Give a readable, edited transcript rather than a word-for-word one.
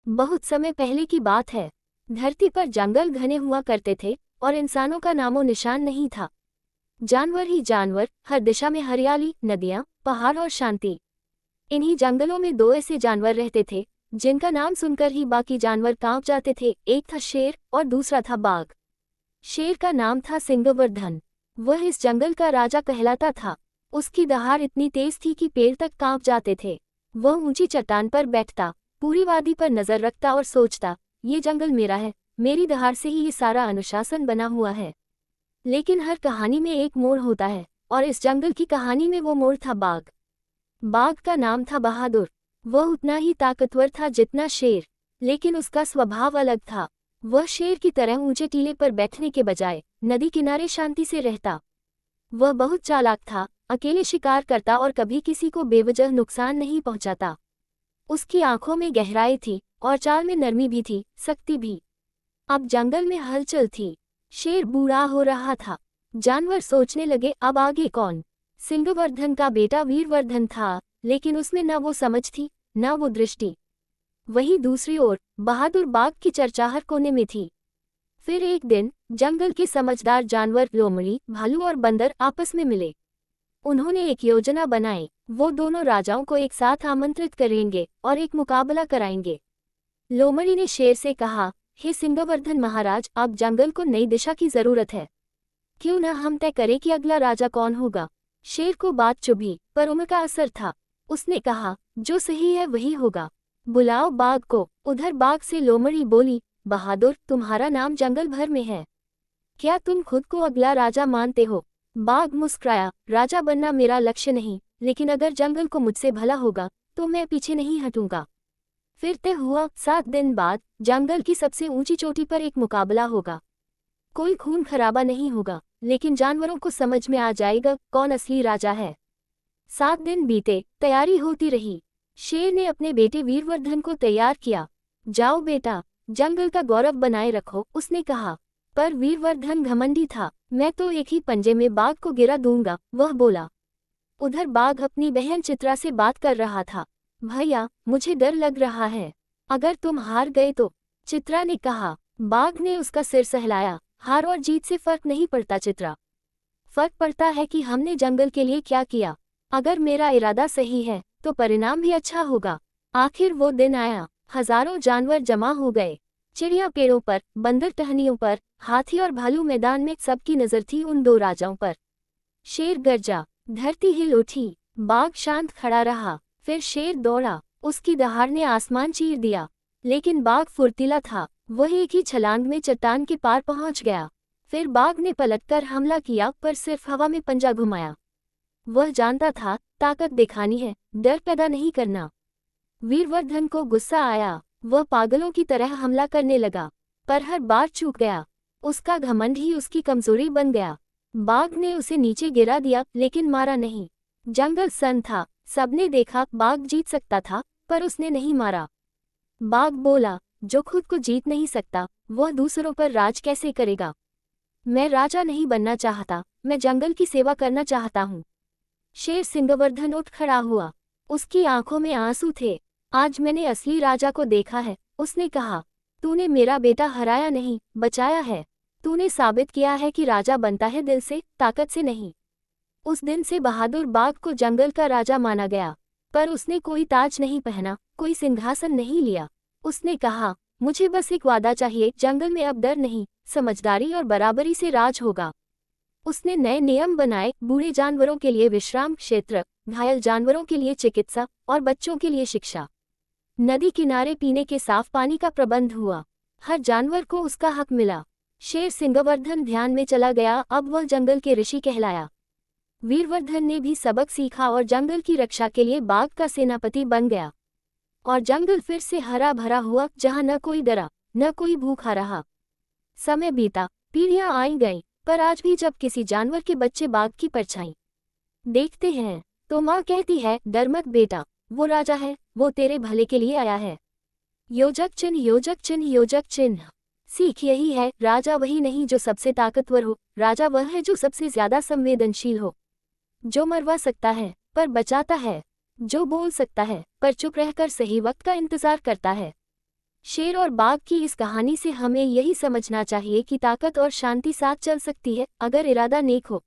बहुत समय पहले की बात है। धरती पर जंगल घने हुआ करते थे और इंसानों का नामो निशान नहीं था। जानवर ही जानवर, हर दिशा में हरियाली, नदियां, पहाड़ और शांति। इन्हीं जंगलों में दो ऐसे जानवर रहते थे जिनका नाम सुनकर ही बाकी जानवर कांप जाते थे। एक था शेर और दूसरा था बाघ। शेर का नाम था सिंहवर्धन। वह इस जंगल का राजा कहलाता था। उसकी दहाड़ इतनी तेज थी कि पेड़ तक कांप जाते थे। वह ऊंची चट्टान पर बैठता, पूरी वादी पर नजर रखता और सोचता, ये जंगल मेरा है, मेरी दहाड़ से ही ये सारा अनुशासन बना हुआ है। लेकिन हर कहानी में एक मोड़ होता है, और इस जंगल की कहानी में वो मोड़ था बाघ। बाघ का नाम था बहादुर। वह उतना ही ताकतवर था जितना शेर, लेकिन उसका स्वभाव अलग था। वह शेर की तरह ऊंचे टीले पर बैठने के बजाय नदी किनारे शांति से रहता। वह बहुत चालाक था, अकेले शिकार करता और कभी किसी को बेवजह नुकसान नहीं पहुंचाता। उसकी आंखों में गहराई थी और चाल में नरमी भी थी, सख्ती भी। अब जंगल में हलचल थी। शेर बूढ़ा हो रहा था। जानवर सोचने लगे, अब आगे कौन। सिंहवर्धन का बेटा वीरवर्धन था, लेकिन उसमें न वो समझ थी, न वो दृष्टि। वहीं दूसरी ओर बहादुर बाघ की चर्चा हर कोने में थी। फिर एक दिन जंगल के समझदार जानवर लोमड़ी, भालू और बंदर आपस में मिले। उन्होंने एक योजना बनाई। वो दोनों राजाओं को एक साथ आमंत्रित करेंगे और एक मुकाबला कराएंगे। लोमड़ी ने शेर से कहा, हे सिंहवर्धन महाराज, अब जंगल को नई दिशा की जरूरत है। क्यों न हम तय करें कि अगला राजा कौन होगा। शेर को बात चुभी, पर उम्र का असर था। उसने कहा, जो सही है वही होगा। बुलाओ बाघ को। उधर बाघ से लोमड़ी बोली, बहादुर, तुम्हारा नाम जंगल भर में है। क्या तुम खुद को अगला राजा मानते हो। बाघ मुस्कुराया, राजा बनना मेरा लक्ष्य नहीं, लेकिन अगर जंगल को मुझसे भला होगा तो मैं पीछे नहीं हटूंगा। फिर तय हुआ, 7 दिन बाद जंगल की सबसे ऊंची चोटी पर एक मुकाबला होगा। कोई खून खराबा नहीं होगा, लेकिन जानवरों को समझ में आ जाएगा कौन असली राजा है। 7 दिन बीते, तैयारी होती रही। शेर ने अपने बेटे वीरवर्धन को तैयार किया। जाओ बेटा, जंगल का गौरव बनाए रखो, उसने कहा। पर वीरवर्धन घमंडी था। मैं तो एक ही पंजे में बाघ को गिरा दूंगा, वह बोला। उधर बाघ अपनी बहन चित्रा से बात कर रहा था। भैया, मुझे डर लग रहा है, अगर तुम हार गए तो। चित्रा ने कहा। बाघ ने उसका सिर सहलाया, हार और जीत से फर्क नहीं पड़ता चित्रा। फर्क पड़ता है कि हमने जंगल के लिए क्या किया। अगर मेरा इरादा सही है तो परिणाम भी अच्छा होगा। आखिर वो दिन आया। हजारों जानवर जमा हो गए। चिड़िया पेड़ों पर, बंदर टहनियों पर, हाथी और भालू मैदान में। सबकी नजर थी उन दो राजाओं पर। शेर गरजा, धरती हिल उठी। बाघ शांत खड़ा रहा। फिर शेर दौड़ा, उसकी दहाड़ ने आसमान चीर दिया। लेकिन बाघ फुर्तीला था। वह एक ही छलांग में चट्टान के पार पहुंच गया। फिर बाघ ने पलटकर हमला किया, पर सिर्फ हवा में पंजा घुमाया। वह जानता था, ताकत दिखानी है, डर पैदा नहीं करना। वीरवर्धन को गुस्सा आया। वह पागलों की तरह हमला करने लगा, पर हर बार चूक गया। उसका घमंड ही उसकी कमजोरी बन गया। बाघ ने उसे नीचे गिरा दिया, लेकिन मारा नहीं। जंगल सन्न था। सबने देखा, बाघ जीत सकता था, पर उसने नहीं मारा। बाघ बोला, जो खुद को जीत नहीं सकता वह दूसरों पर राज कैसे करेगा। मैं राजा नहीं बनना चाहता, मैं जंगल की सेवा करना चाहता हूँ। शेर सिंहवर्धन उठ खड़ा हुआ। उसकी आंखों में आंसू थे। आज मैंने असली राजा को देखा है, उसने कहा। तूने मेरा बेटा हराया नहीं, बचाया है। तूने साबित किया है कि राजा बनता है दिल से, ताकत से नहीं। उस दिन से बहादुर बाघ को जंगल का राजा माना गया। पर उसने कोई ताज नहीं पहना, कोई सिंहासन नहीं लिया। उसने कहा, मुझे बस एक वादा चाहिए, जंगल में अब डर नहीं, समझदारी और बराबरी से राज होगा। उसने नए नियम बनाए, बूढ़े जानवरों के लिए विश्राम क्षेत्र, घायल जानवरों के लिए चिकित्सा और बच्चों के लिए शिक्षा। नदी किनारे पीने के साफ पानी का प्रबंध हुआ। हर जानवर को उसका हक मिला। शेर सिंहवर्धन ध्यान में चला गया, अब वह जंगल के ऋषि कहलाया। वीरवर्धन ने भी सबक सीखा और जंगल की रक्षा के लिए बाघ का सेनापति बन गया। और जंगल फिर से हरा भरा हुआ, जहां न कोई डरा, न कोई भूखा रहा। समय बीता, पीढ़ियां आई गईं, पर आज भी जब किसी जानवर के बच्चे बाघ की परछाई देखते हैं तो माँ कहती है, डर मत बेटा, वो राजा है, वो तेरे भले के लिए आया है। योजक चिन्ह, योजक चिन्ह, योजक चिन्ह। सीख यही है, राजा वही नहीं जो सबसे ताकतवर हो, राजा वह है जो सबसे ज्यादा संवेदनशील हो। जो मरवा सकता है पर बचाता है, जो बोल सकता है पर चुप रहकर सही वक्त का इंतजार करता है। शेर और बाघ की इस कहानी से हमें यही समझना चाहिए कि ताकत और शांति साथ चल सकती है, अगर इरादा नेक हो।